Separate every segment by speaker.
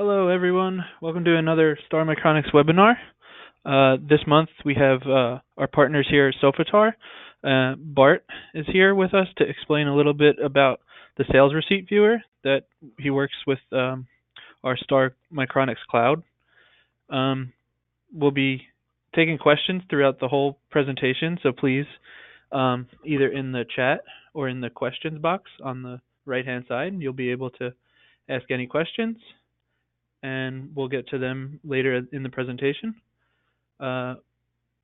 Speaker 1: Hello, everyone. Welcome to another Star Micronics webinar. This month we have our partners here at Sophatar. Bart is here with us to explain a little bit about the sales receipt viewer that he works with our Star Micronics cloud. We'll be taking questions throughout the whole presentation, so please either in the chat or in the questions box on the right-hand side, you'll be able to ask any questions, and we'll get to them later in the presentation.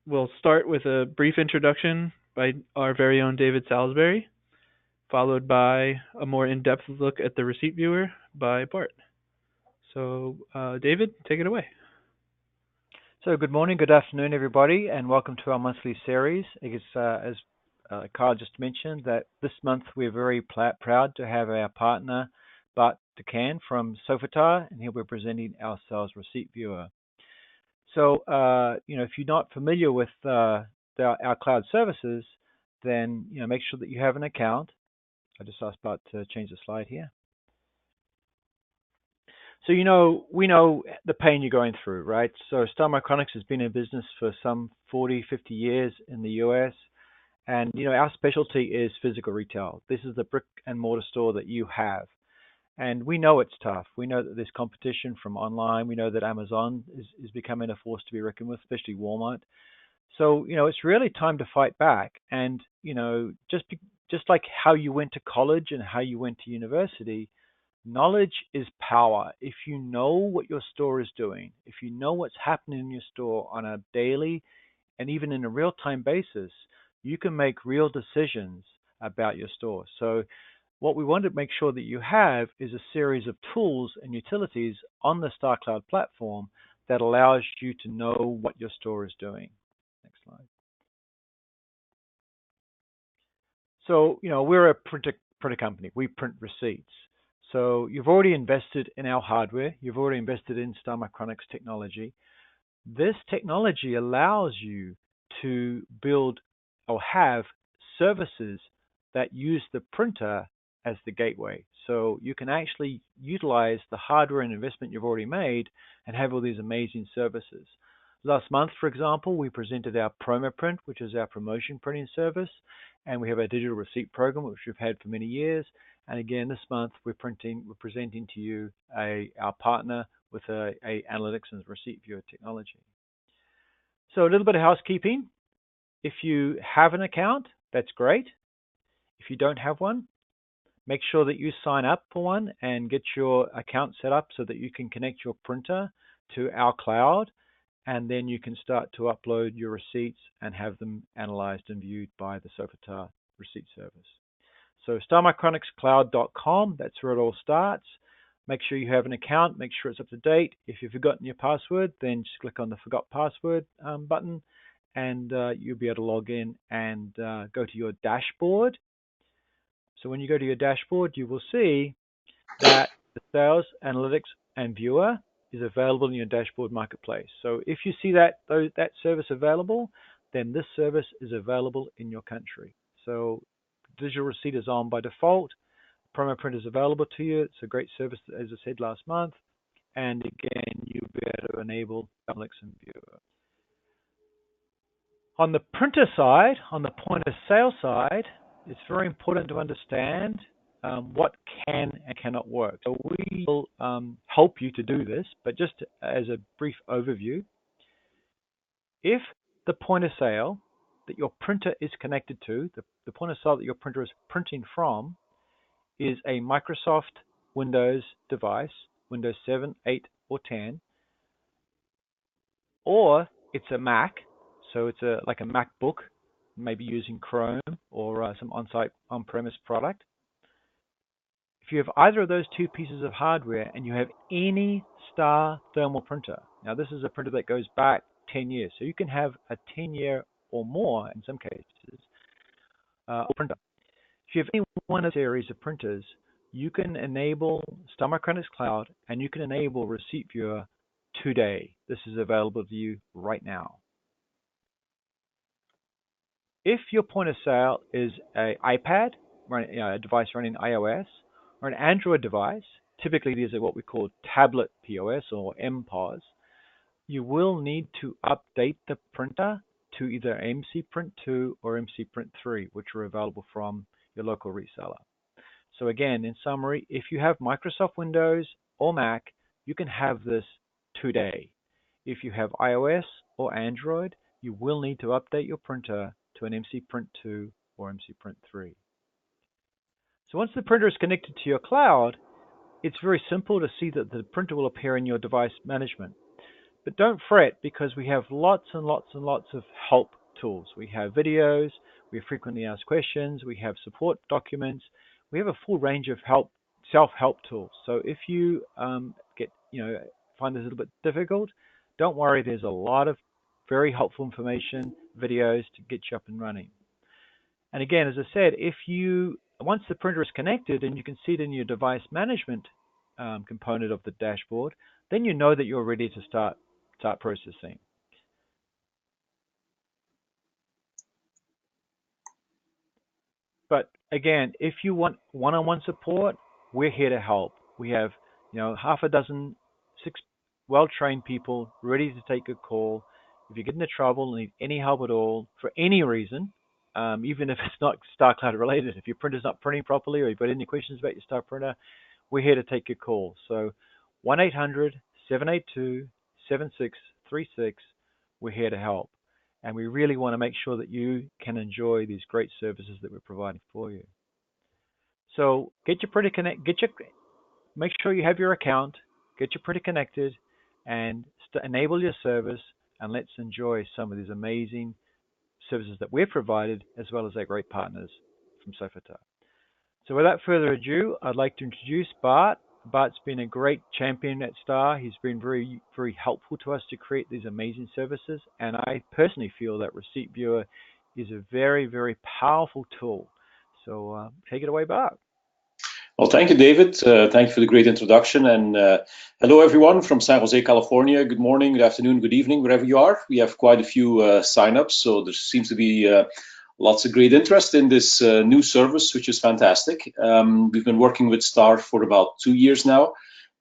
Speaker 1: We'll start with a brief introduction by our very own David Salibury, followed by a more in-depth look at the receipt viewer by Bart. So, David, take it away.
Speaker 2: So good morning, good afternoon, everybody, and welcome to our monthly series. As Carl just mentioned, that this month we're very proud to have our partner, Bart DeCanne from Sophatar, and he'll be presenting our sales receipt viewer. So, if you're not familiar with our cloud services, then make sure that you have an account. I just asked Bart to change the slide here. So we know the pain you're going through, right? So Star Micronics has been in business for some 40, 50 years in the US, and our specialty is physical retail. This is the brick and mortar store that you have. And we know it's tough. We know that there's competition from online. We know that Amazon is becoming a force to be reckoned with, especially Walmart. So, it's really time to fight back. And, just like how you went to college and how you went to university, knowledge is power. If you know what your store is doing, if you know what's happening in your store on a daily and even in a real-time basis, you can make real decisions about your store. So what we want to make sure that you have is a series of tools and utilities on the Star Cloud platform that allows you to know what your store is doing. Next slide. So, we're a printer company. We print receipts. So you've already invested in our hardware. You've already invested in Star Micronics technology. This technology allows you to build or have services that use the printer as the gateway. So you can actually utilize the hardware and investment you've already made and have all these amazing services. Last month, for example, we presented our Promo Print, which is our promotion printing service, and we have a digital receipt program, which we've had for many years. And again, this month we're presenting to you our partner with a analytics and receipt viewer technology. So a little bit of housekeeping. If you have an account, that's great. If you don't have one, make sure that you sign up for one and get your account set up so that you can connect your printer to our cloud, and then you can start to upload your receipts and have them analyzed and viewed by the Sophatar receipt service. So StarMicronicsCloud.com, that's where it all starts. Make sure you have an account, make sure it's up to date. If you've forgotten your password, then just click on the Forgot Password button, and you'll be able to log in and go to your dashboard. So when you go to your dashboard, you will see that the Sales, Analytics, and Viewer is available in your dashboard marketplace. So if you see that service available, then this service is available in your country. So digital receipt is on by default. Promo Print is available to you. It's a great service, as I said last month. And again, you'll be able to enable Analytics and Viewer. On the printer side, on the point of sale side, it's very important to understand what can and cannot work. So we will help you to do this, but just as a brief overview, if the point of sale that your printer is connected to, the point of sale that your printer is printing from, is a Microsoft Windows device, Windows 7, 8, or 10, or it's a Mac, so it's like a MacBook, maybe using Chrome or some on-site on-premise product. If you have either of those two pieces of hardware and you have any Star thermal printer, now this is a printer that goes back 10 years, so you can have a 10-year or more in some cases printer. If you have any one of the series of printers, you can enable Star Micronics Cloud and you can enable Receipt Viewer today. This is available to you right now. If your point of sale is an iPad, a device running iOS, or an Android device, typically these are what we call tablet POS or MPOS, you will need to update the printer to either MC Print 2 or MC Print 3, which are available from your local reseller. So again, in summary, if you have Microsoft Windows or Mac, you can have this today. If you have iOS or Android, you will need to update your printer to an MC Print 2 or MC Print 3. So once the printer is connected to your cloud, it's very simple to see that the printer will appear in your device management. But don't fret, because we have lots and lots and lots of help tools. We have videos, we have frequently asked questions, we have support documents, we have a full range of self-help tools. So if you find this a little bit difficult, don't worry, there's a lot of very helpful information, videos to get you up and running. And again, as I said, once the printer is connected and you can see it in your device management component of the dashboard, then you know that you're ready to start processing. But again, if you want one-on-one support, we're here to help. We have, half a dozen, 6 well-trained people ready to take a call. If you get into trouble and need any help at all for any reason, even if it's not StarCloud related, if your printer's not printing properly or you've got any questions about your Star printer, we're here to take your call. So 1-800-782-7636, we're here to help. And we really want to make sure that you can enjoy these great services that we're providing for you. So get your printer make sure you have your account, get your printer connected, and enable your service, and let's enjoy some of these amazing services that we've provided, as well as our great partners from Sophatar. So without further ado, I'd like to introduce Bart. Bart's been a great champion at Star. He's been very, very helpful to us to create these amazing services. And I personally feel that Receipt Viewer is a very, very powerful tool. So take it away, Bart.
Speaker 3: Well, thank you, David. Thank you for the great introduction. And hello, everyone from San Jose, California. Good morning, good afternoon, good evening, wherever you are. We have quite a few signups, so there seems to be lots of great interest in this new service, which is fantastic. We've been working with Star for about 2 years now,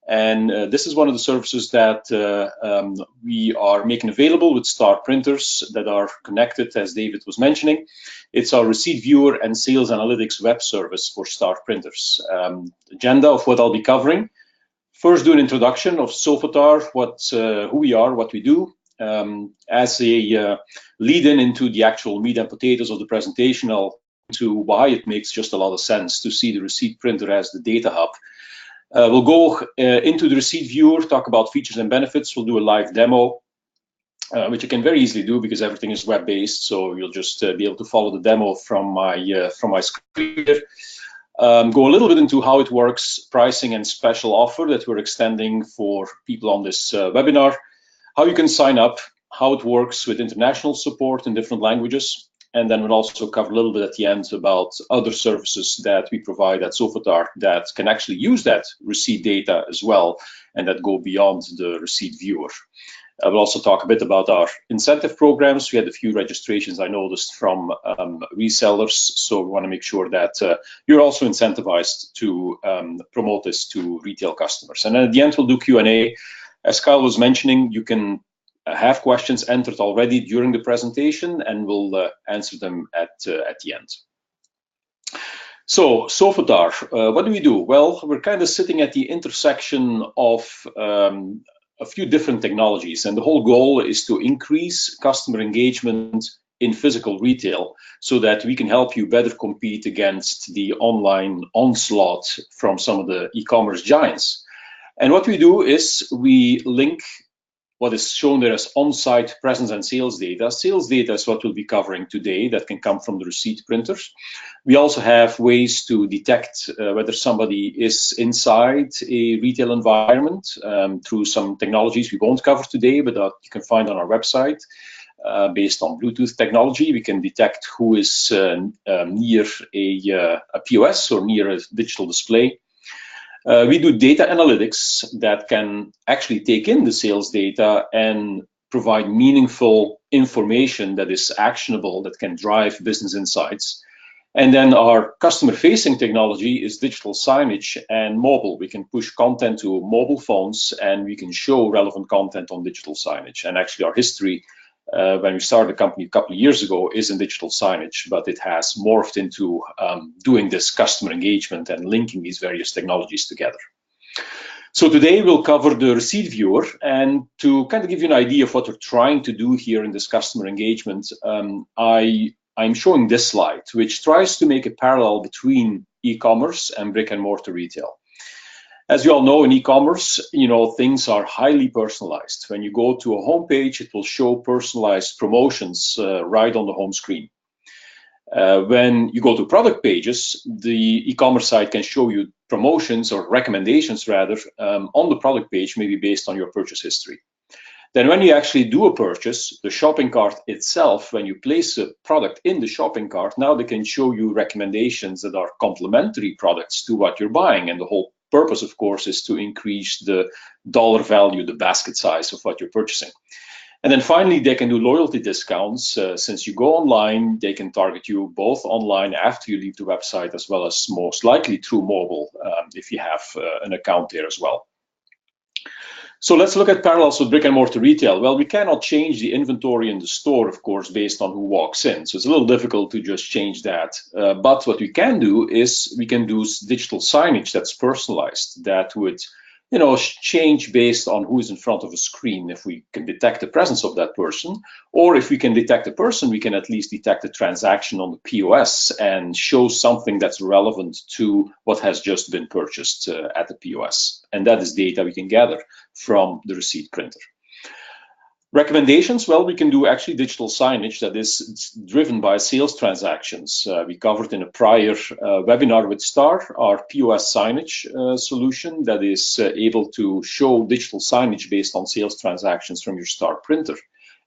Speaker 3: and this is one of the services that we are making available with Star printers that are connected, as David was mentioning. It's our Receipt Viewer and Sales Analytics web service for Star printers. Agenda of what I'll be covering. First, do an introduction of Sophatar, who we are, what we do. As a lead-in into the actual meat and potatoes of the presentation, I'll to why it makes just a lot of sense to see the receipt printer as the data hub. We'll go into the Receipt Viewer, talk about features and benefits. We'll do a live demo, which you can very easily do because everything is web-based. So you'll just be able to follow the demo from my screen here. Go a little bit into how it works, pricing and special offer that we're extending for people on this webinar. How you can sign up, how it works with international support in different languages, and then we'll also cover a little bit at the end about other services that we provide at Sophatar that can actually use that receipt data as well, and that go beyond the Receipt Viewer. I will also talk a bit about our incentive programs. We had a few registrations I noticed from resellers, so we want to make sure that you're also incentivized to promote this to retail customers. And then at the end, we'll do Q&A. As Kyle was mentioning, you can have questions entered already during the presentation, and we'll answer them at the end. So, Sophatar, what do we do? Well, we're kind of sitting at the intersection of a few different technologies, and the whole goal is to increase customer engagement in physical retail so that we can help you better compete against the online onslaught from some of the e-commerce giants. And what we do is we link what is shown there as on-site presence and sales data. Sales data is what we'll be covering today that can come from the receipt printers. We also have ways to detect whether somebody is inside a retail environment through some technologies we won't cover today, but that you can find on our website. Based on Bluetooth technology, we can detect who is near a POS or near a digital display. We do data analytics that can actually take in the sales data and provide meaningful information that is actionable, that can drive business insights. And then our customer-facing technology is digital signage and mobile. We can push content to mobile phones, and we can show relevant content on digital signage. And actually, our history when we started the company a couple of years ago is in digital signage, but it has morphed into doing this customer engagement and linking these various technologies together. So today we'll cover the receipt viewer, and to kind of give you an idea of what we're trying to do here in this customer engagement, I'm showing this slide, which tries to make a parallel between e-commerce and brick and mortar retail. As you all know, in e-commerce, things are highly personalized. When you go to a homepage, it will show personalized promotions right on the home screen. When you go to product pages, the e-commerce site can show you promotions or recommendations rather on the product page, maybe based on your purchase history. Then when you actually do a purchase, the shopping cart itself, when you place a product in the shopping cart, now they can show you recommendations that are complementary products to what you're buying. And the whole purpose, of course, is to increase the dollar value, the basket size of what you're purchasing. And then finally, they can do loyalty discounts. Since you go online, they can target you both online after you leave the website, as well as most likely through mobile if you have an account there as well. So let's look at parallels with brick and mortar retail. Well, we cannot change the inventory in the store, of course, based on who walks in. So it's a little difficult to just change that. But what we can do is we can do digital signage that's personalized, that would change based on who is in front of a screen. If we can detect the presence of that person, or if we can detect a person, we can at least detect a transaction on the POS and show something that's relevant to what has just been purchased at the POS. And that is data we can gather from the receipt printer. Recommendations, well, we can do actually digital signage that is driven by sales transactions. We covered in a prior webinar with Star, our POS signage solution that is able to show digital signage based on sales transactions from your Star printer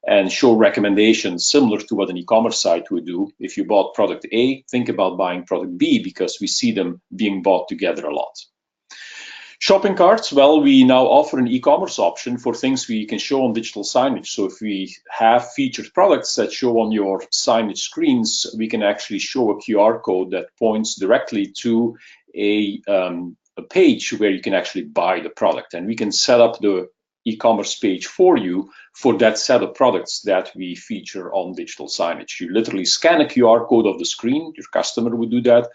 Speaker 3: and show recommendations similar to what an e-commerce site would do. If you bought product A, think about buying product B, because we see them being bought together a lot. Shopping carts, well, we now offer an e-commerce option for things we can show on digital signage. So if we have featured products that show on your signage screens, we can actually show a QR code that points directly to a page where you can actually buy the product. And we can set up the e-commerce page for you for that set of products that we feature on digital signage. You literally scan a QR code of the screen, your customer would do that,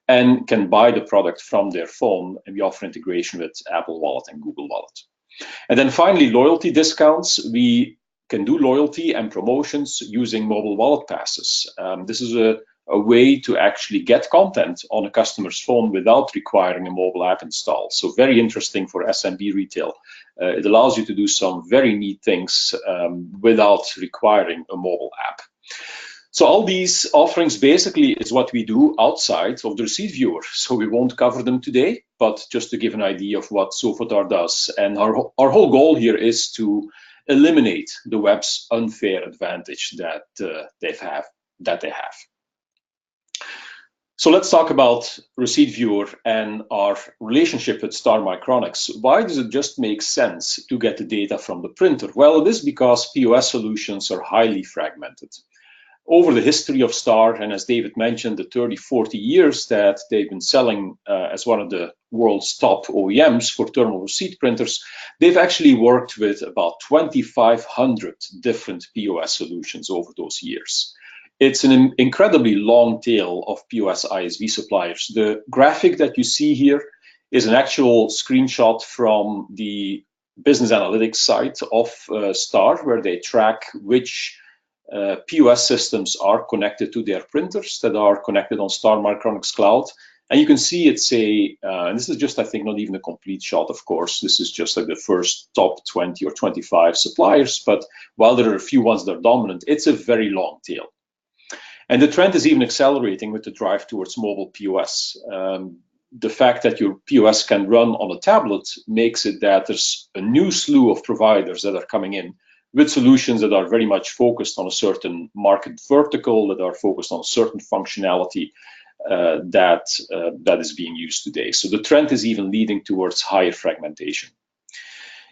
Speaker 3: and can buy the product from their phone, and we offer integration with Apple Wallet and Google Wallet. And then finally, loyalty discounts. We can do loyalty and promotions using mobile wallet passes. This is a way to actually get content on a customer's phone without requiring a mobile app install. So very interesting for SMB retail. It allows you to do some very neat things without requiring a mobile app. So all these offerings basically is what we do outside of the receipt viewer. So we won't cover them today, but just to give an idea of what Sophatar does. And our whole goal here is to eliminate the web's unfair advantage that they have. So let's talk about receipt viewer and our relationship with Star Micronics. Why does it just make sense to get the data from the printer? Well, it is because POS solutions are highly fragmented. Over the history of Star, and as David mentioned, the 30-40 years that they've been selling as one of the world's top OEMs for thermal receipt printers, they've actually worked with about 2,500 different POS solutions over those years. It's an incredibly long tail of POS ISV suppliers. The graphic that you see here is an actual screenshot from the business analytics site of Star, where they track which POS systems are connected to their printers that are connected on Star Micronics Cloud. And you can see it's and this is just, I think, not even a complete shot, of course. This is just like the first top 20 or 25 suppliers. But while there are a few ones that are dominant, it's a very long tail. And the trend is even accelerating with the drive towards mobile POS. The fact that your POS can run on a tablet makes it that there's a new slew of providers that are coming in with solutions that are very much focused on a certain market vertical, that are focused on a certain functionality that is being used today. So the trend is even leading towards higher fragmentation.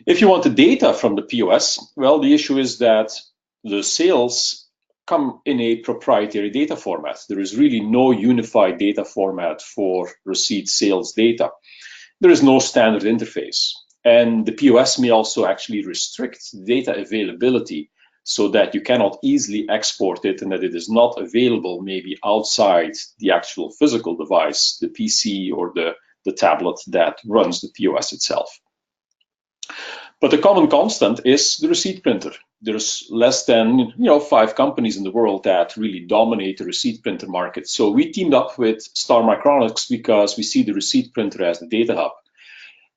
Speaker 3: If you want the data from the POS, well, the issue is that the sales come in a proprietary data format. There is really no unified data format for receipt sales data. There is no standard interface. And the POS may also actually restrict data availability so that you cannot easily export it and that it is not available maybe outside the actual physical device, the PC or the tablet that runs the POS itself. But the common constant is the receipt printer. There's less than 5 companies in the world that really dominate the receipt printer market. So we teamed up with Star Micronics because we see the receipt printer as the data hub.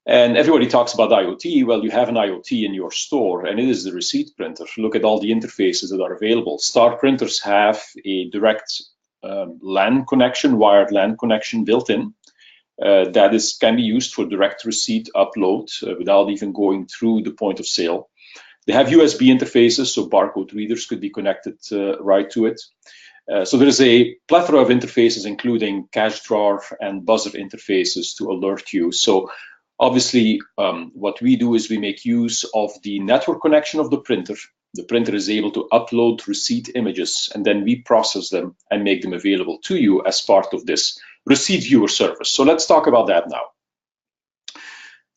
Speaker 3: And everybody talks about IoT. Well, you have an IoT in your store, and it is the receipt printer. Look at all the interfaces that are available. Star printers have a direct LAN connection, wired LAN connection built in. That can be used for direct receipt upload without even going through the point of sale. They have USB interfaces, so barcode readers could be connected right to it. So there is a plethora of interfaces, including cash drawer and buzzer interfaces to alert you. So obviously, what we do is we make use of the network connection of the printer. The printer is able to upload receipt images, and then we process them and make them available to you as part of this receipt viewer service. So let's talk about that now.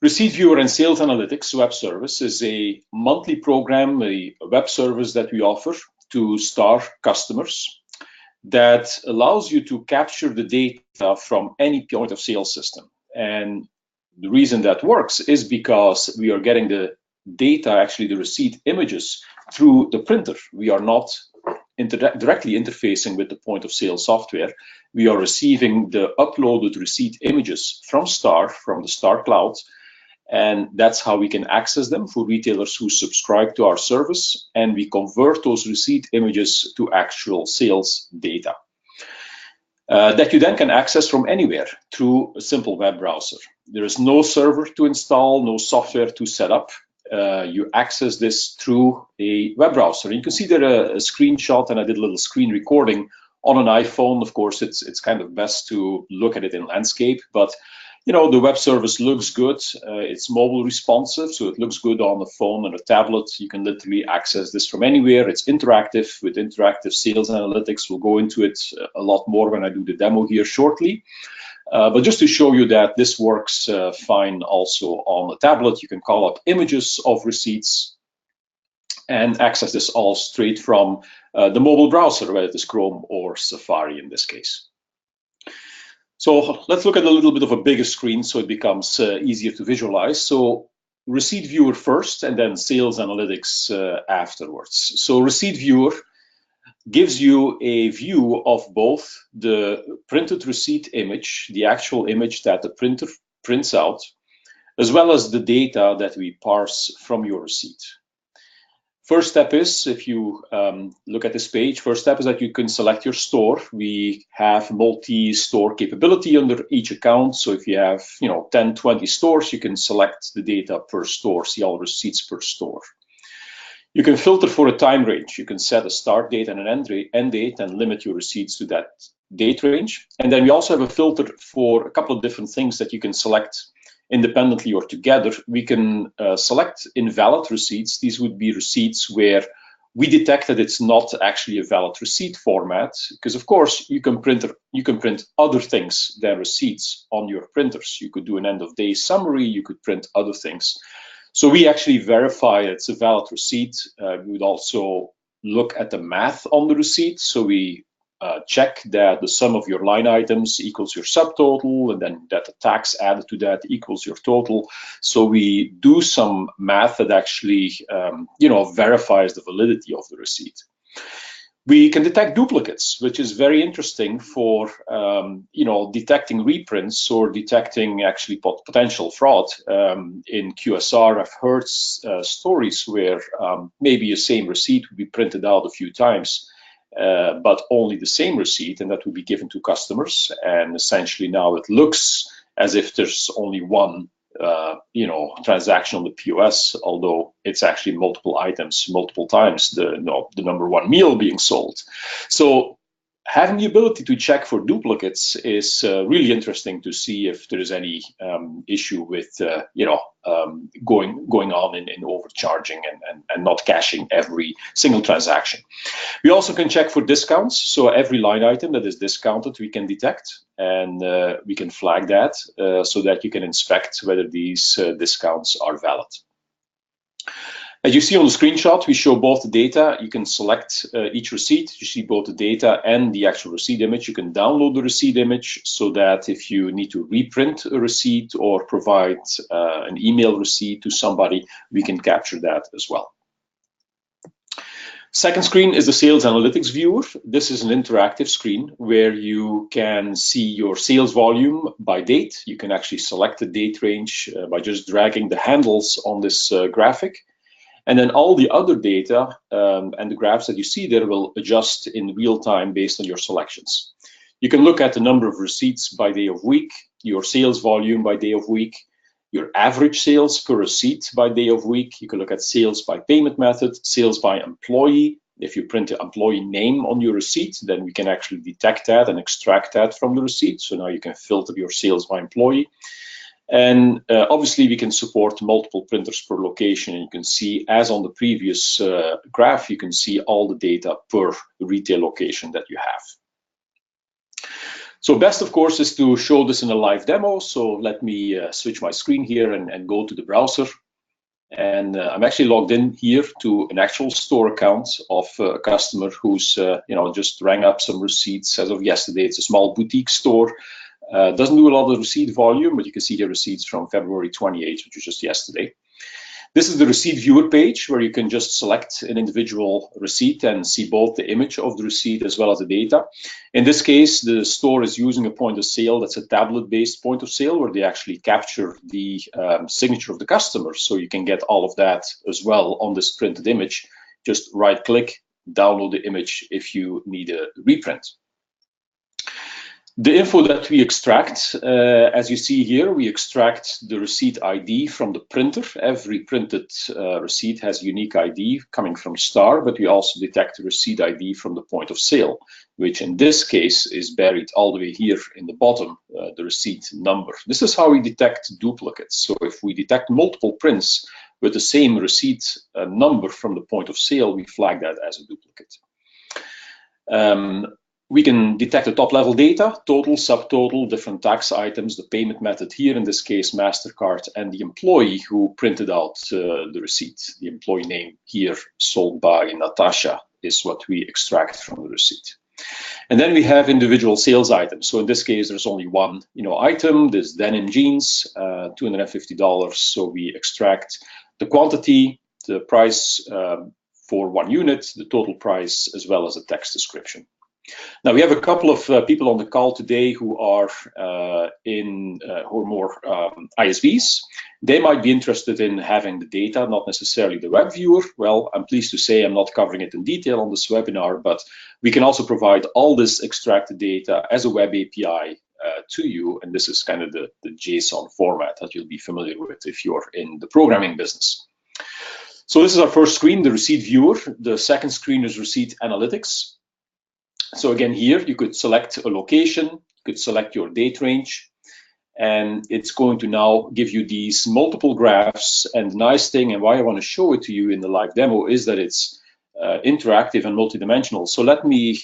Speaker 3: Receipt Viewer and Sales Analytics web service is a monthly program, a web service that we offer to Star customers that allows you to capture the data from any point of sale system. And the reason that works is because we are getting the data, actually the receipt images, through the printer. We are not directly interfacing with the point of sale software. We are receiving the uploaded receipt images from Star, from the Star Cloud, and that's how we can access them for retailers who subscribe to our service, and we convert those receipt images to actual sales data that you then can access from anywhere through a simple web browser. There is no server to install, no software to set up. You access this through a web browser. You can see there a screenshot, and I did a little screen recording on an iPhone. Of course, it's kind of best to look at it in landscape, but the web service looks good. It's mobile responsive, so it looks good on the phone and a tablet. You can literally access this from anywhere. It's interactive with interactive sales analytics. We'll go into it a lot more when I do the demo here shortly. But just to show you that this works fine also on a tablet, you can call up images of receipts and access this all straight from the mobile browser, whether it is Chrome or Safari in this case. So let's look at a little bit of a bigger screen so it becomes easier to visualize. So Receipt Viewer first and then Sales Analytics afterwards. So Receipt Viewer gives you a view of both the printed receipt image, the actual image that the printer prints out, as well as the data that we parse from your receipt. First step is, if you look at this page, first step is that you can select your store. We have multi-store capability under each account. So if you have 10, 20 stores, you can select the data per store, see all receipts per store. You can filter for a time range. You can set a start date and an end date and limit your receipts to that date range. And then we also have a filter for a couple of different things that you can select independently or together. We can select invalid receipts. These would be receipts where we detect that it's not actually a valid receipt format, because of course you can print other things than receipts on your printers. You could do an end of day summary, you could print other things. So we actually verify it's a valid receipt. We would also look at the math on the receipt. So we check that the sum of your line items equals your subtotal, and then that the tax added to that equals your total. So we do some math that actually, verifies the validity of the receipt. We can detect duplicates, which is very interesting for, detecting reprints or detecting actually potential fraud. In QSR, I've heard stories where maybe a same receipt would be printed out a few times, but only the same receipt, and that would be given to customers. And essentially now it looks as if there's only one transaction on the POS, although it's actually multiple items, multiple times the number one meal being sold. So having the ability to check for duplicates is really interesting to see if there is any issue with going on in overcharging and not caching every single transaction. We also can check for discounts. So every line item that is discounted, we can detect, and we can flag that so that you can inspect whether these discounts are valid. As you see on the screenshot, we show both the data. You can select each receipt. You see both the data and the actual receipt image. You can download the receipt image so that if you need to reprint a receipt or provide an email receipt to somebody, we can capture that as well. Second screen is the Sales Analytics Viewer. This is an interactive screen where you can see your sales volume by date. You can actually select the date range by just dragging the handles on this graphic. And then all the other data and the graphs that you see there will adjust in real time based on your selections. You can look at the number of receipts by day of week, your sales volume by day of week, your average sales per receipt by day of week. You can look at sales by payment method, sales by employee. If you print the employee name on your receipt, then we can actually detect that and extract that from the receipt. So now you can filter your sales by employee. And obviously we can support multiple printers per location. And you can see, as on the previous graph, you can see all the data per retail location that you have. So best, of course, is to show this in a live demo. So let me switch my screen here and go to the browser. And I'm actually logged in here to an actual store account of a customer who's just rang up some receipts as of yesterday. It's a small boutique store. Doesn't do a lot of receipt volume, but you can see the receipts from February 28th, which was just yesterday. This is the receipt viewer page where you can just select an individual receipt and see both the image of the receipt as well as the data. In this case, the store is using a point of sale that's a tablet-based point of sale where they actually capture the signature of the customer. So you can get all of that as well on this printed image. Just right-click, download the image if you need a reprint. The info that we extract, as you see here, we extract the receipt ID from the printer. Every printed receipt has unique ID coming from Star, but we also detect the receipt ID from the point of sale, which in this case is buried all the way here in the bottom, the receipt number. This is how we detect duplicates. So if we detect multiple prints with the same receipt number from the point of sale, we flag that as a duplicate. We can detect the top-level data, total, subtotal, different tax items, the payment method here, in this case, MasterCard, and the employee who printed out the receipt. The employee name here, sold by Natasha, is what we extract from the receipt. And then we have individual sales items. So in this case, there's only one item, this denim jeans, $250. So we extract the quantity, the price for 1 unit, the total price, as well as the text description. Now we have a couple of people on the call today who are more ISVs. They might be interested in having the data, not necessarily the web viewer. Well, I'm pleased to say I'm not covering it in detail on this webinar, but we can also provide all this extracted data as a web API to you. And this is kind of the JSON format that you'll be familiar with if you're in the programming business. So this is our first screen, the receipt viewer. The second screen is receipt analytics. So again, here you could select a location, you could select your date range, and it's going to now give you these multiple graphs. And the nice thing, and why I want to show it to you in the live demo, is that it's interactive and multidimensional. So let me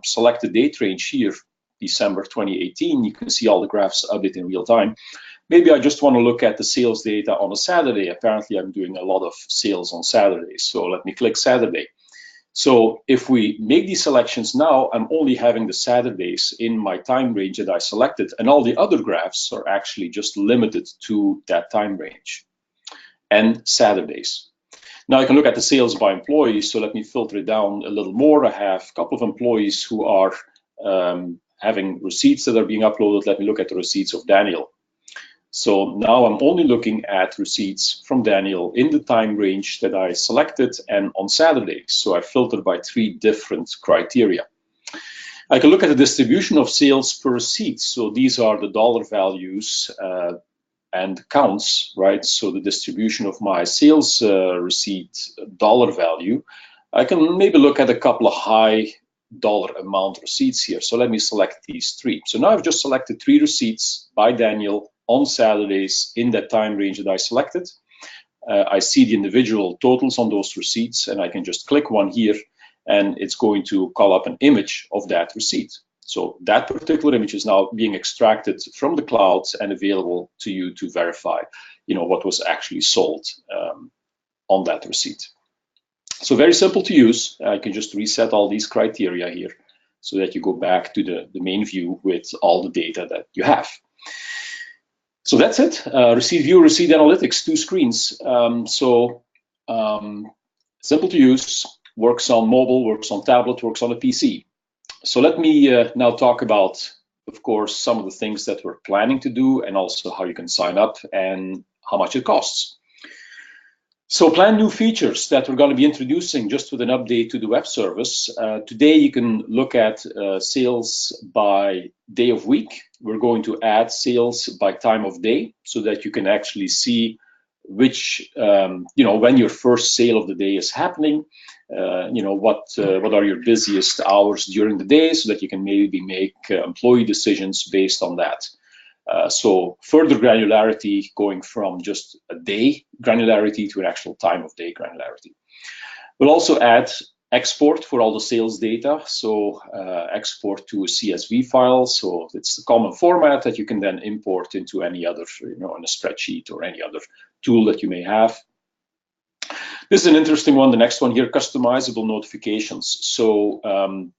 Speaker 3: select the date range here, December 2018. You can see all the graphs update in real time. Maybe I just want to look at the sales data on a Saturday. Apparently, I'm doing a lot of sales on Saturdays. So let me click Saturday. So if we make these selections now, I'm only having the Saturdays in my time range that I selected, and all the other graphs are actually just limited to that time range and Saturdays. Now I can look at the sales by employees. So let me filter it down a little more. I have a couple of employees who are having receipts that are being uploaded. Let me look at the receipts of Daniel. So now I'm only looking at receipts from Daniel in the time range that I selected and on Saturdays. So I filtered by 3 different criteria. I can look at the distribution of sales per receipt. So these are the dollar values and counts, right? So the distribution of my sales receipt dollar value. I can maybe look at a couple of high dollar amount receipts here. So let me select these 3. So now I've just selected 3 receipts by Daniel on Saturdays in that time range that I selected. I see the individual totals on those receipts, and I can just click one here, and it's going to call up an image of that receipt. So that particular image is now being extracted from the cloud and available to you to verify, what was actually sold on that receipt. So very simple to use. I can just reset all these criteria here so that you go back to the main view with all the data that you have. So that's it. Receipt view, receipt analytics, 2 screens. Simple to use, works on mobile, works on tablet, works on a PC. So let me now talk about, of course, some of the things that we're planning to do and also how you can sign up and how much it costs. So plan new features that we're going to be introducing just with an update to the web service. Today you can look at sales by day of week. We're going to add sales by time of day so that you can actually see which, when your first sale of the day is happening, what are your busiest hours during the day so that you can maybe make employee decisions based on that. So further granularity going from just a day granularity to an actual time of day granularity. We'll also add export for all the sales data. So export to a CSV file. So it's the common format that you can then import into any other, in a spreadsheet or any other tool that you may have. This is an interesting one. The next one here, customizable notifications. So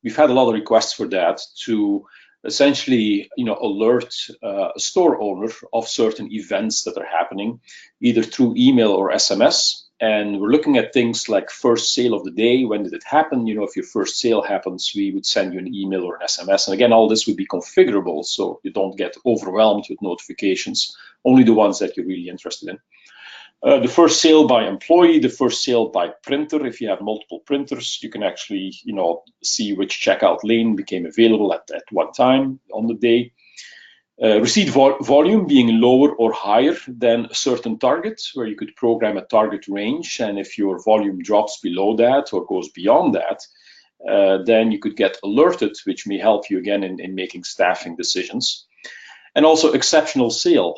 Speaker 3: we've had a lot of requests for that to essentially, alert a store owner of certain events that are happening, either through email or SMS. And we're looking at things like first sale of the day. When did it happen? If your first sale happens, we would send you an email or an SMS. And again, all this would be configurable, so you don't get overwhelmed with notifications, only the ones that you're really interested in. The first sale by employee, the first sale by printer. If you have multiple printers, you can actually, see which checkout lane became available at what time on the day. Receipt volume being lower or higher than a certain target, where you could program a target range. And if your volume drops below that or goes beyond that, then you could get alerted, which may help you again in making staffing decisions. And also exceptional sale.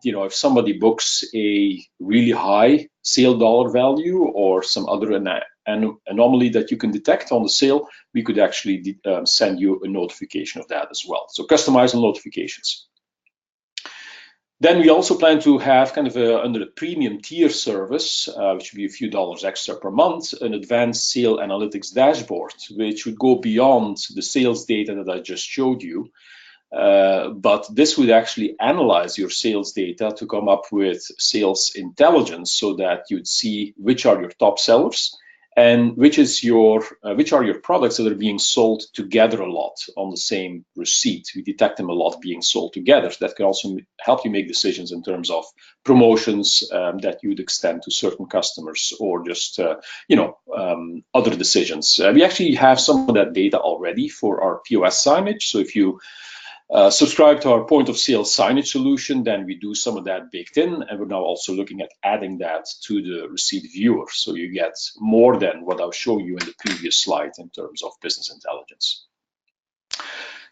Speaker 3: If somebody books a really high sale dollar value or some other anomaly that you can detect on the sale, we could actually send you a notification of that as well. So customizable notifications. Then we also plan to have kind of under a premium tier service, which would be a few dollars extra per month, an advanced sale analytics dashboard, which would go beyond the sales data that I just showed you. But this would actually analyze your sales data to come up with sales intelligence so that you'd see which are your top sellers and which are your products that are being sold together a lot on the same receipt. We detect them a lot being sold together. That can also help you make decisions in terms of promotions that you would extend to certain customers or just other decisions. We actually have some of that data already for our POS signage. So if you subscribe to our point of sale signage solution, then we do some of that baked in, and we're now also looking at adding that to the receipt viewer. So you get more than what I'll show you in the previous slide in terms of business intelligence.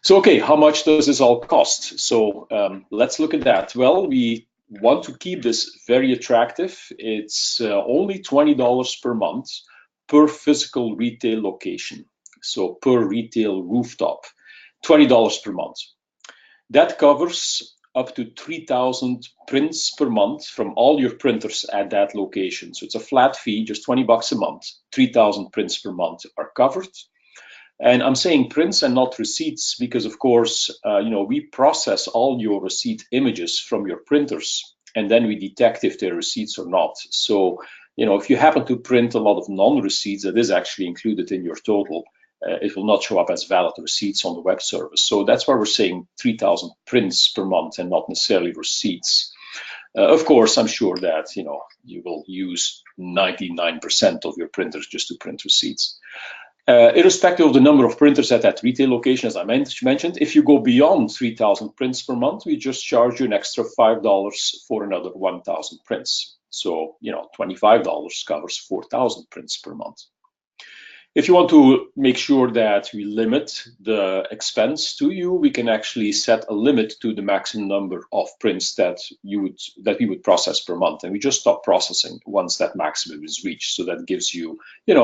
Speaker 3: So, okay, how much does this all cost? So let's look at that. Well, we want to keep this very attractive. It's only $20 per month per physical retail location. So per retail rooftop, $20 per month. That covers up to 3,000 prints per month from all your printers at that location. So it's a flat fee, just $20 a month. 3,000 prints per month are covered. And I'm saying prints and not receipts because, of course, we process all your receipt images from your printers, and then we detect if they're receipts or not. So, if you happen to print a lot of non-receipts, that is actually included in your total. It will not show up as valid receipts on the web service. So that's why we're saying 3,000 prints per month and not necessarily receipts. Of course, I'm sure that you will use 99% of your printers just to print receipts. Irrespective of the number of printers at that retail location, as I mentioned, if you go beyond 3,000 prints per month, we just charge you an extra $5 for another 1,000 prints. So, $25 covers 4,000 prints per month. If you want to make sure that we limit the expense to you, we can actually set a limit to the maximum number of prints that we would process per month, and we just stop processing once that maximum is reached. So that gives you,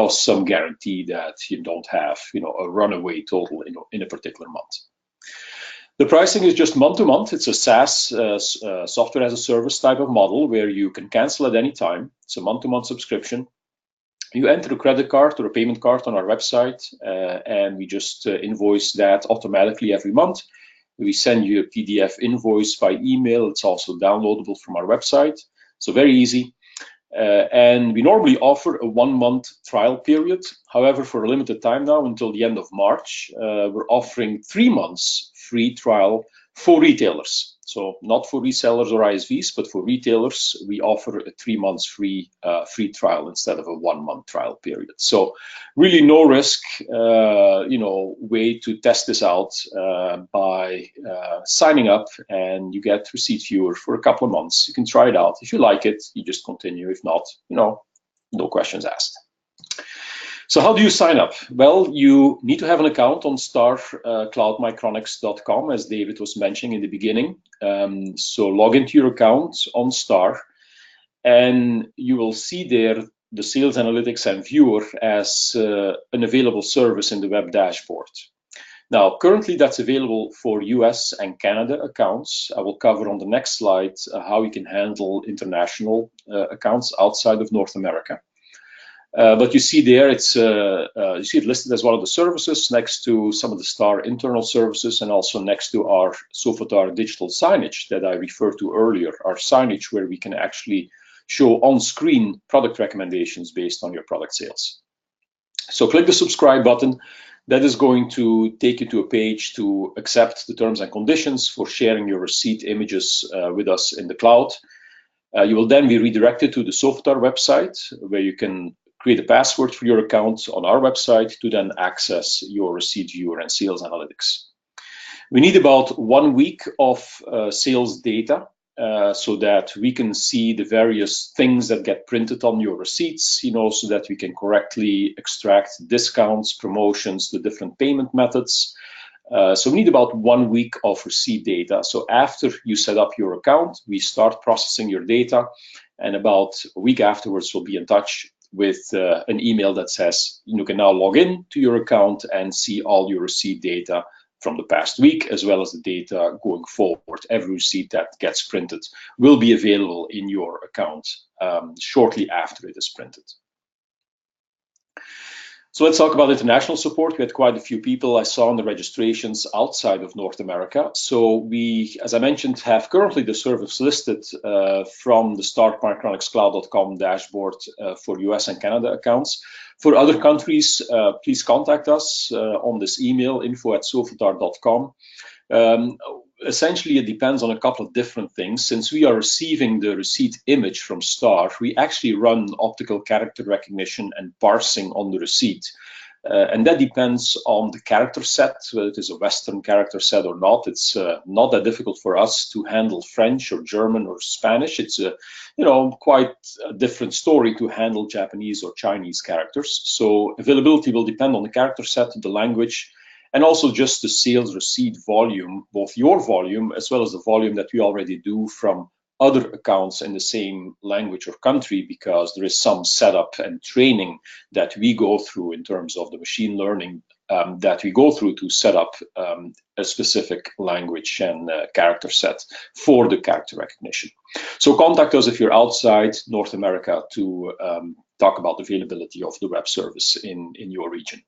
Speaker 3: some guarantee that you don't have, a runaway total in a particular month. The pricing is just month to month. It's a SaaS, software as a service type of model where you can cancel at any time. It's a month-to-month subscription. You enter a credit card or a payment card on our website, and we just invoice that automatically every month. We send you a PDF invoice by email. It's also downloadable from our website, so very easy. And we normally offer a 1-month trial period. However, for a limited time now, until the end of March, we're offering 3 months free trial for retailers. So not for resellers or ISVs, but for retailers, we offer a 3 months free trial instead of a 1-month trial period. So really no risk, way to test this out by signing up, and you get Receipt Viewer for a couple of months. You can try it out. If you like it, you just continue. If not, no questions asked. So how do you sign up? Well, you need to have an account on starcloudmicronics.com, as David was mentioning in the beginning. So log into your account on Star, and you will see there the Sales Analytics and Viewer as an available service in the web dashboard. Now, currently that's available for US and Canada accounts. I will cover on the next slide how you can handle international accounts outside of North America. But you see there, you see it listed as one of the services next to some of the Star internal services, and also next to our Sophatar digital signage that I referred to earlier, our signage where we can actually show on-screen product recommendations based on your product sales. So click the subscribe button. That is going to take you to a page to accept the terms and conditions for sharing your receipt images with us in the cloud. You will then be redirected to the Sophatar website, where you can create a password for your account on our website to then access your Receipt Viewer and Sales Analytics. We need about 1 week of sales data so that we can see the various things that get printed on your receipts, so that we can correctly extract discounts, promotions, the different payment methods. So we need about 1 week of receipt data. So after you set up your account, we start processing your data, and about a week afterwards, we'll be in touch with an email that says you can now log in to your account and see all your receipt data from the past week, as well as the data going forward. Every receipt that gets printed will be available in your account shortly after it is printed. So let's talk about international support. We had quite a few people I saw in the registrations outside of North America. So we, as I mentioned, have currently the service listed from the starmicronicscloud.com dashboard for US and Canada accounts. For other countries, please contact us on this email, info@sophatar.com. Essentially, it depends on a couple of different things. Since we are receiving the receipt image from Star, we actually run optical character recognition and parsing on the receipt. And that depends on the character set, whether it is a Western character set or not. It's not that difficult for us to handle French or German or Spanish. It's quite a different story to handle Japanese or Chinese characters. So availability will depend on the character set, the language, and also just the sales receipt volume, both your volume as well as the volume that we already do from other accounts in the same language or country, because there is some setup and training that we go through in terms of the machine learning that we go through to set up a specific language and character set for the character recognition. So contact us if you're outside North America to talk about the availability of the web service in your region.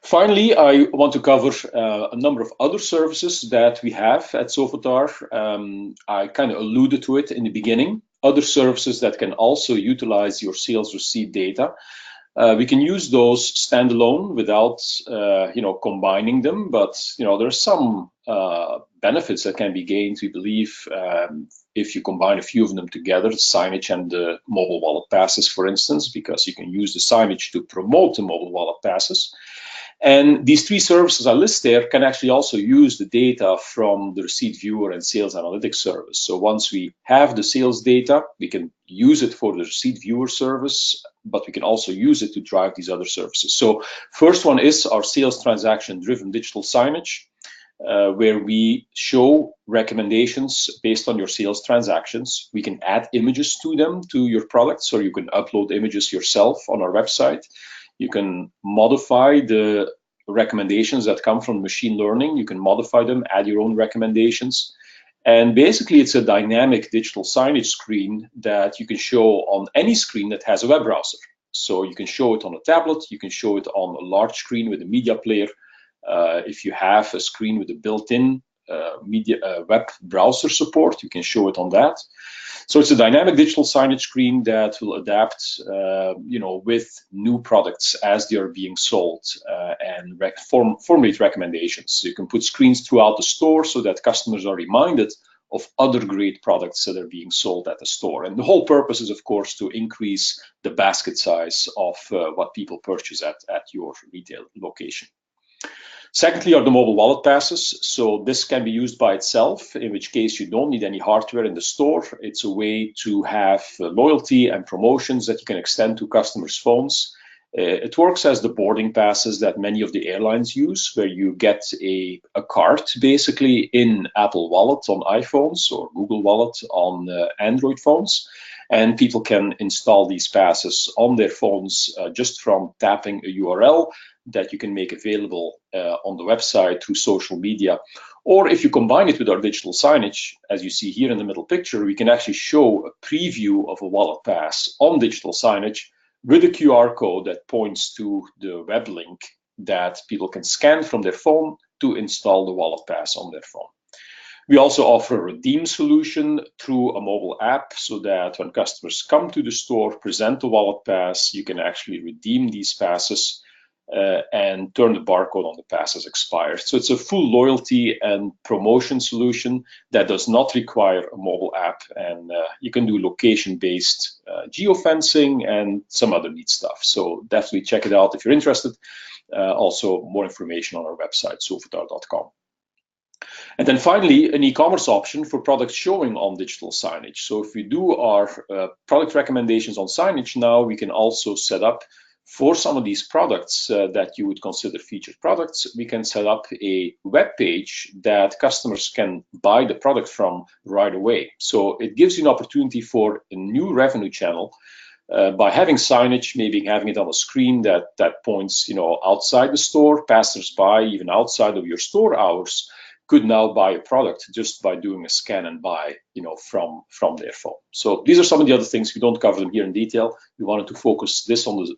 Speaker 3: Finally, I want to cover a number of other services that we have at Sophatar. I kind of alluded to it in the beginning. Other services that can also utilize your sales receipt data. We can use those standalone without, combining them, but there are some benefits that can be gained, we believe, if you combine a few of them together, the signage and the mobile wallet passes, for instance, because you can use the signage to promote the mobile wallet passes. And these three services I list there can actually also use the data from the Receipt Viewer and Sales Analytics service. So once we have the sales data, we can use it for the Receipt Viewer service but we can also use it to drive these other services. So first one is our sales transaction driven digital signage, where we show recommendations based on your sales transactions. We can add images to them, to your products, or you can upload images yourself on our website. You can modify the recommendations that come from machine learning. You can modify them, add your own recommendations. And basically, it's a dynamic digital signage screen that you can show on any screen that has a web browser. So you can show it on a tablet, you can show it on a large screen with a media player. If you have a screen with a built-in web browser support, you can show it on that. So it's a dynamic digital signage screen that will adapt, with new products as they are being sold and formulate recommendations. So you can put screens throughout the store so that customers are reminded of other great products that are being sold at the store. And the whole purpose is, of course, to increase the basket size of what people purchase at your retail location. Secondly are the mobile wallet passes. So this can be used by itself, in which case you don't need any hardware in the store. It's a way to have loyalty and promotions that you can extend to customers' phones. It works as the boarding passes that many of the airlines use, where you get a card basically in Apple Wallet on iPhones or Google Wallet on Android phones. And people can install these passes on their phones just from tapping a URL that you can make available on the website through social media. Or if you combine it with our digital signage, as you see here in the middle picture, we can actually show a preview of a wallet pass on digital signage with a QR code that points to the web link that people can scan from their phone to install the wallet pass on their phone. We also offer a redeem solution through a mobile app so that when customers come to the store, present the wallet pass, you can actually redeem these passes and turn the barcode on the pass as expired. So it's a full loyalty and promotion solution that does not require a mobile app, and you can do location-based geofencing and some other neat stuff. So definitely check it out if you're interested. Also, more information on our website, Sophatar.com. And then finally, an e-commerce option for products showing on digital signage. So if we do our product recommendations on signage now, we can also set up for some of these products that you would consider featured products, we can set up a web page that customers can buy the product from right away. So it gives you an opportunity for a new revenue channel by having signage, maybe having it on a screen that points, outside the store. Passers-by, even outside of your store hours, could now buy a product just by doing a scan and buy, from their phone. So these are some of the other things. We don't cover them here in detail. We wanted to focus this on the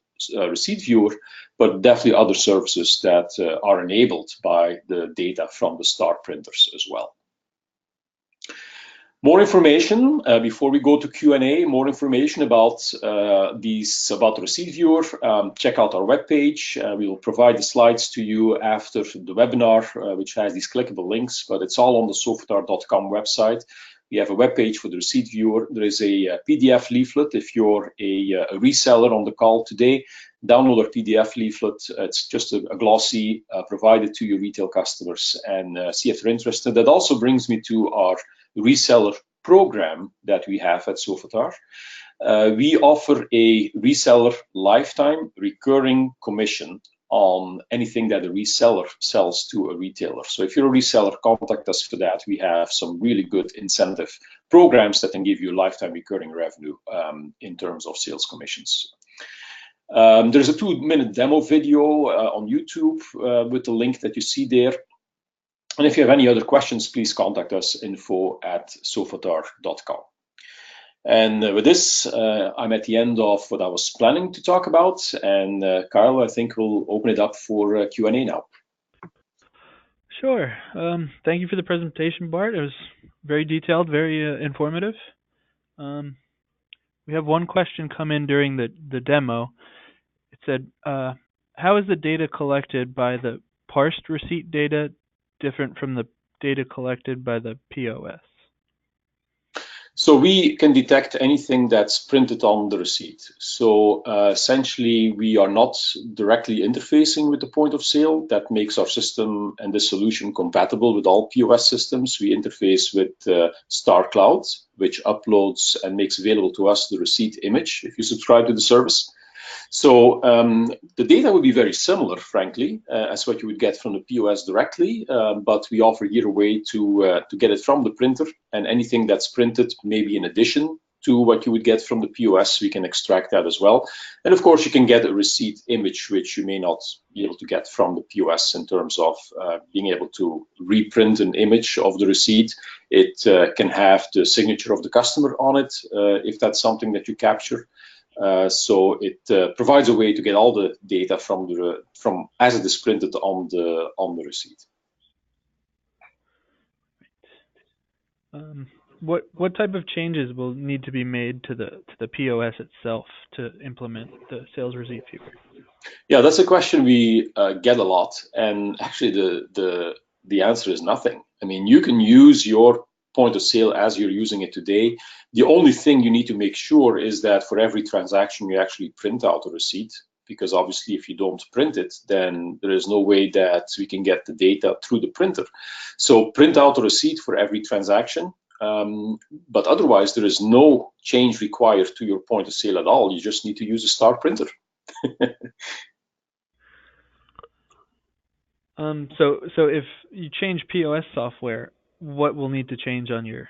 Speaker 3: receipt viewer, but definitely other services that are enabled by the data from the Star printers as well. More information before we go to Q&A. More information about the receipt viewer. Check out our webpage. We will provide the slides to you after the webinar, which has these clickable links. But it's all on the Sophatar.com website. We have a webpage for the receipt viewer. There is a PDF leaflet. If you're a reseller on the call today, download our PDF leaflet. It's just a glossy provided to your retail customers and see if they're interested. That also brings me to our reseller program that we have at Sophatar. We offer a reseller lifetime recurring commission on anything that a reseller sells to a retailer. So if you're a reseller, contact us for that. We have some really good incentive programs that can give you lifetime recurring revenue in terms of sales commissions. There's a 2-minute demo video on YouTube with the link that you see there. And if you have any other questions, please contact us, info@sophatar.com. And with this, I'm at the end of what I was planning to talk about. And Kyle, I think we'll open it up for Q&A now.
Speaker 1: Sure. Thank you for the presentation, Bart. It was very detailed, very informative. We have one question come in during the demo. It said, how is the data collected by the parsed receipt data different from the data collected by the POS?
Speaker 3: So we can detect anything that's printed on the receipt. So essentially, we are not directly interfacing with the point of sale. That makes our system and the solution compatible with all POS systems. We interface with Star Cloud, which uploads and makes available to us the receipt image if you subscribe to the service. So the data would be very similar, frankly, as what you would get from the POS directly, but we offer here a way to get it from the printer, and anything that's printed, maybe in addition to what you would get from the POS, we can extract that as well. And of course, you can get a receipt image, which you may not be able to get from the POS in terms of being able to reprint an image of the receipt. It can have the signature of the customer on it, if that's something that you capture. So it provides a way to get all the data from as it is printed on the receipt.
Speaker 1: What type of changes will need to be made to the POS itself to implement the sales receipt viewer?
Speaker 3: Yeah, that's a question we get a lot, and actually the answer is nothing. I mean, you can use your point of sale as you're using it today. The only thing you need to make sure is that for every transaction you actually print out a receipt, because obviously if you don't print it, then there is no way that we can get the data through the printer. So print out a receipt for every transaction. But otherwise, there is no change required to your point of sale at all. You just need to use a Star printer.
Speaker 1: So if you change POS software, what will need to change on your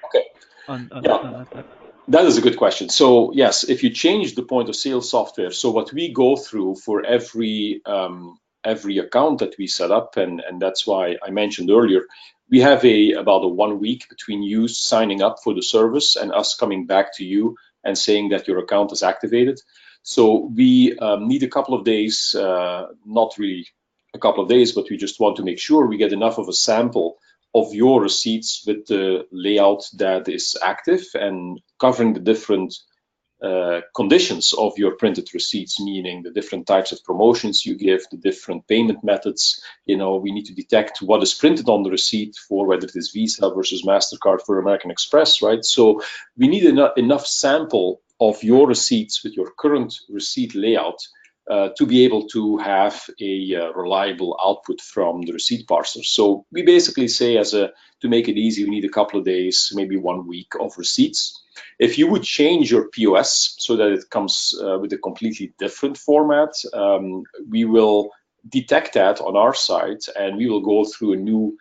Speaker 1: on that type?
Speaker 3: That is a good question. So yes, if you change the point of sale software, so what we go through for every account that we set up, and that's why I mentioned earlier, we have about a 1 week between you signing up for the service and us coming back to you and saying that your account is activated. So we need a couple of days, not really a couple of days, but we just want to make sure we get enough of a sample of your receipts with the layout that is active and covering the different conditions of your printed receipts, meaning the different types of promotions you give, the different payment methods. You know, we need to detect what is printed on the receipt for whether it is Visa versus MasterCard for American Express, right? So we need enough sample of your receipts with your current receipt layout to be able to have a reliable output from the receipt parser. So we basically say, to make it easy, we need a couple of days, maybe 1 week of receipts. If you would change your POS so that it comes with a completely different format, we will detect that on our side, and we will go through a new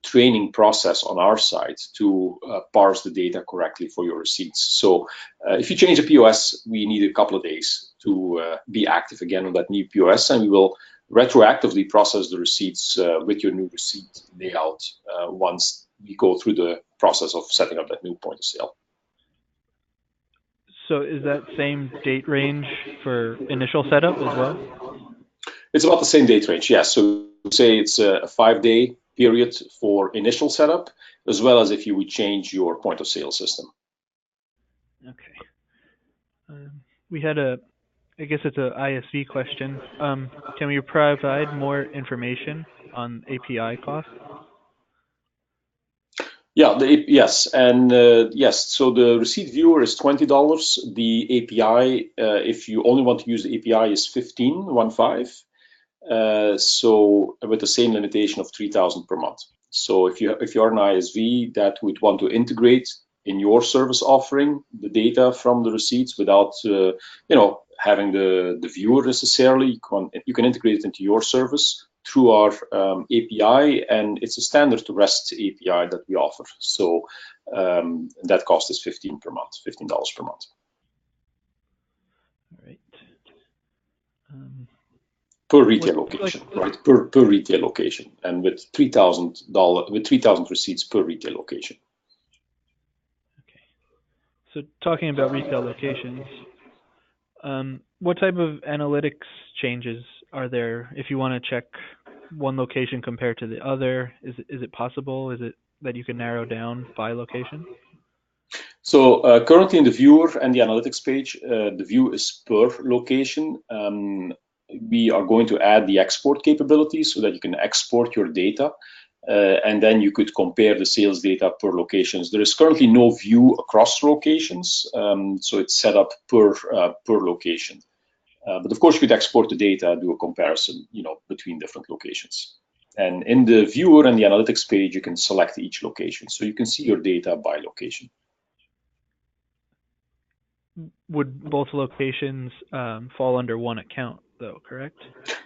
Speaker 3: training process on our side to parse the data correctly for your receipts. So if you change the POS, we need a couple of days to be active again on that new POS, and we will retroactively process the receipts with your new receipt layout once we go through the process of setting up that new point of sale.
Speaker 1: So is that same date range for initial setup as well?
Speaker 3: It's about the same date range, yes. So say it's a 5-day period for initial setup, as well as if you would change your point of sale system.
Speaker 1: Okay. We had I guess it's a ISV question. Can we provide more information on API costs?
Speaker 3: Yeah, yes, and yes. So the receipt viewer is $20. The API, if you only want to use the API, is 15. So with the same limitation of 3,000 per month. So if you're an ISV that would want to integrate in your service offering the data from the receipts without having the viewer necessarily, you can integrate it into your service through our API, and it's a standard to REST API that we offer. So that cost is $15 per month.
Speaker 1: All right.
Speaker 3: Per retail location, right? Per retail location, and with $3,000 receipts per retail location.
Speaker 1: Okay. So talking about retail locations, what type of analytics changes are there if you want to check one location compared to the other? Is it possible? Is it that you can narrow down by location?
Speaker 3: So currently in the viewer and the analytics page, the view is per location. We are going to add the export capability so that you can export your data, and then you could compare the sales data per locations. There is currently no view across locations, so it's set up per location. But of course, you could export the data, do a comparison, between different locations. And in the viewer and the analytics page, you can select each location, so you can see your data by location.
Speaker 1: would both locations fall under one account, though, correct?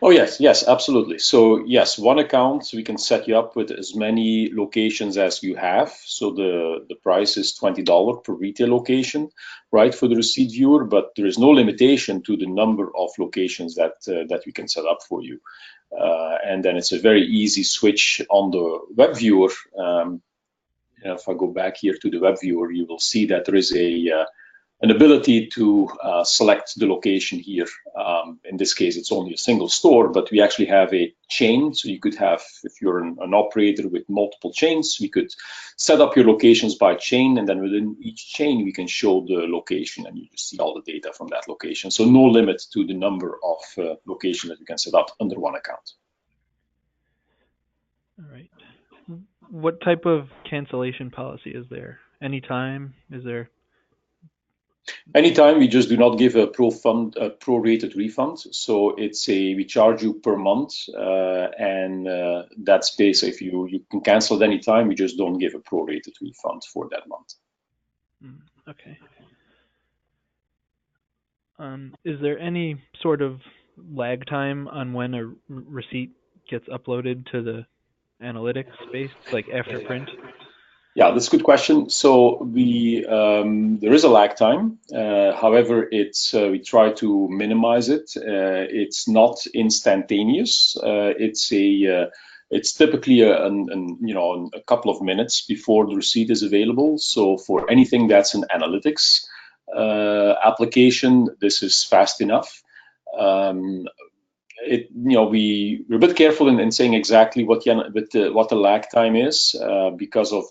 Speaker 3: Oh, yes, absolutely. So yes, one account, we can set you up with as many locations as you have. So the price is $20 per retail location, right, for the receipt viewer, but there is no limitation to the number of locations that we can set up for you. And then it's a very easy switch on the web viewer. If I go back here to the web viewer, you will see that there is an ability to select the location here. In this case, it's only a single store, but we actually have a chain. So you could have, if you're an operator with multiple chains, we could set up your locations by chain, and then within each chain, we can show the location, and you just see all the data from that location. So no limit to the number of locations that you can set up under one account.
Speaker 1: All right. What type of cancellation policy is there? Anytime? Is there?
Speaker 3: Anytime, we just do not give a prorated refund. So we charge you per month, and that's basically if you can cancel at any time. We just don't give a prorated refund for that month.
Speaker 1: Okay. Is there any sort of lag time on when a receipt gets uploaded to the analytics space, like after print?
Speaker 3: Yeah, that's a good question. So there is a lag time. However, we try to minimize it. It's not instantaneous. It's typically a couple of minutes before the receipt is available. So for anything that's an analytics application, this is fast enough. We're a bit careful in saying exactly what the lag time is because of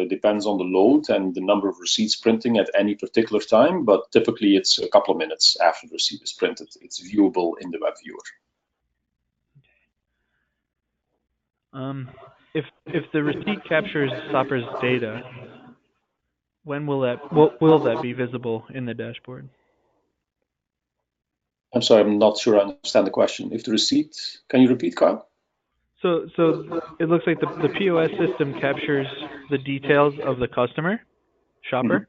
Speaker 3: depends on the load and the number of receipts printing at any particular time. But typically, it's a couple of minutes after the receipt is printed. It's viewable in the web viewer.
Speaker 1: If the receipt captures Sophatar's data, when will that be visible in the dashboard?
Speaker 3: I'm sorry, I'm not sure I understand the question. If the receipt, can you repeat, Kyle?
Speaker 1: So it looks like the POS system captures the details of the customer, shopper.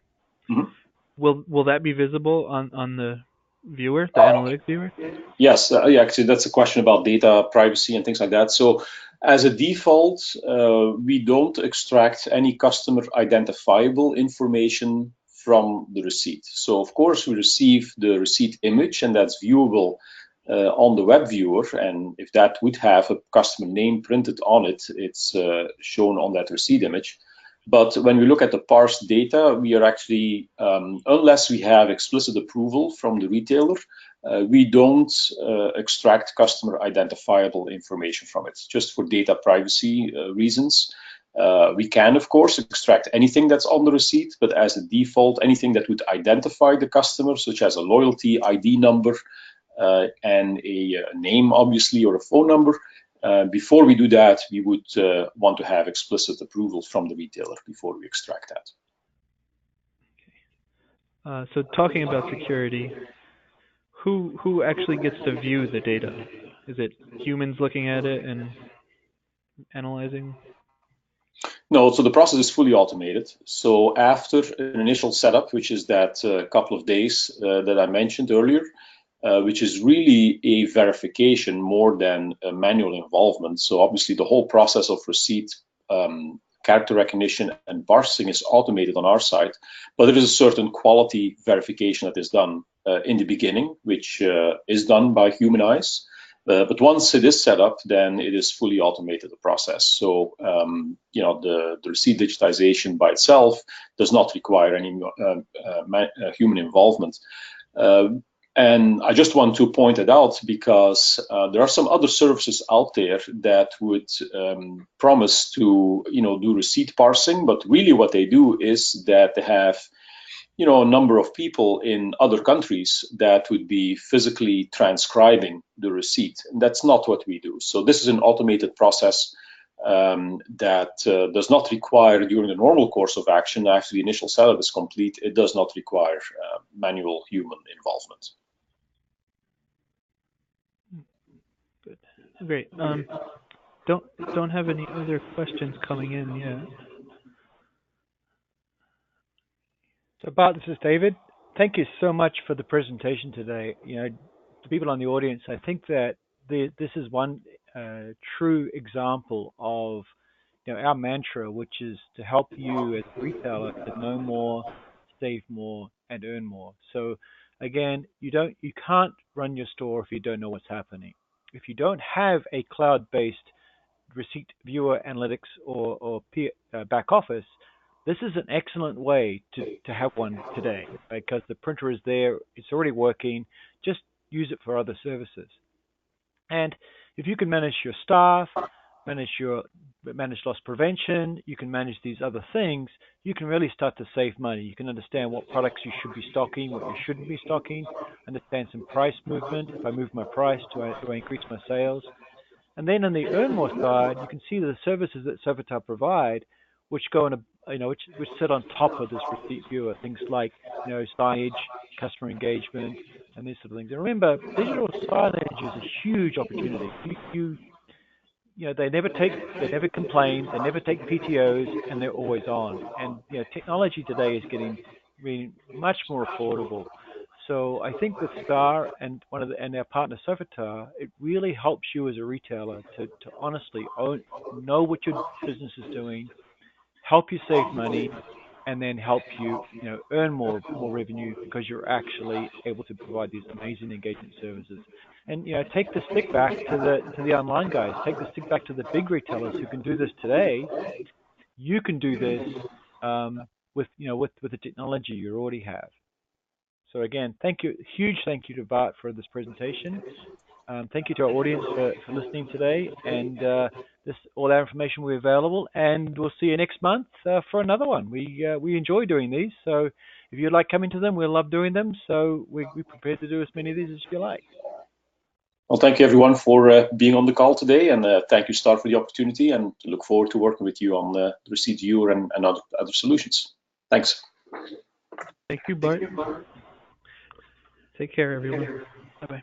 Speaker 3: Mm-hmm.
Speaker 1: Will that be visible on the viewer, the analytics viewer?
Speaker 3: Yes, yeah, actually, that's a question about data privacy and things like that. So as a default, we don't extract any customer identifiable information from the receipt. So of course, we receive the receipt image, and that's viewable on the web viewer. And if that would have a customer name printed on it, it's shown on that receipt image. But when we look at the parsed data, we are actually, unless we have explicit approval from the retailer, we don't extract customer identifiable information from it, just for data privacy reasons. We can, of course, extract anything that's on the receipt, but as a default, anything that would identify the customer, such as a loyalty ID number and a name, obviously, or a phone number, before we do that, we would want to have explicit approval from the retailer before we extract that.
Speaker 1: Okay. So talking about security, who actually gets to view the data? Is it humans looking at it and analyzing?
Speaker 3: No, so the process is fully automated. So after an initial setup, which is that couple of days that I mentioned earlier, which is really a verification more than a manual involvement. So obviously the whole process of receipt, character recognition, and parsing is automated on our side, but there is a certain quality verification that is done in the beginning, which is done by human eyes. But once it is set up, then it is fully automated, the process. So, the receipt digitization by itself does not require any human involvement. And I just want to point it out because there are some other services out there that would promise to, do receipt parsing, but really what they do is that they have a number of people in other countries that would be physically transcribing the receipt. And that's not what we do. So this is an automated process that does not require, during the normal course of action, after the initial setup is complete, it does not require manual human involvement.
Speaker 1: Good. Great. Don't have any other questions coming in yet.
Speaker 2: So Bart, this is David. Thank you so much for the presentation today. To people on the audience, I think that this is one true example of our mantra, which is to help you as a retailer to know more, save more, and earn more. So again, you can't run your store if you don't know what's happening. If you don't have a cloud-based receipt viewer analytics or back office, this is an excellent way to have one today because the printer is there, it's already working. Just use it for other services. And if you can manage your staff, manage loss prevention, you can manage these other things, you can really start to save money. You can understand what products you should be stocking, what you shouldn't be stocking, understand some price movement. If I move my price, do I increase my sales? And then on the earn more side, you can see the services that Sophatar provide, which go in which sit on top of this receipt viewer, things like signage, customer engagement, and these sort of things. And remember, digital signage is a huge opportunity. They never complain, they never take PTOs, and they're always on. And technology today is getting really much more affordable. So I think with Star and and our partner Sophatar, it really helps you as a retailer to honestly know what your business is doing, help you save money, and then help you earn more revenue because you're actually able to provide these amazing engagement services. And take the stick back to the online guys. Take the stick back to the big retailers who can do this today. You can do this with the technology you already have. So again, thank you, huge thank you to Bart for this presentation. Thank you to our audience for listening today, and all our information will be available, and we'll see you next month for another one. We enjoy doing these, so if you'd like coming to them, we love doing them, so we're prepared to do as many of these as you like.
Speaker 3: Well, thank you everyone for being on the call today, and thank you, Star, for the opportunity, and look forward to working with you on the receipt viewer and other solutions. Thanks.
Speaker 1: Thank you, Bart. Take care, everyone. Bye-bye.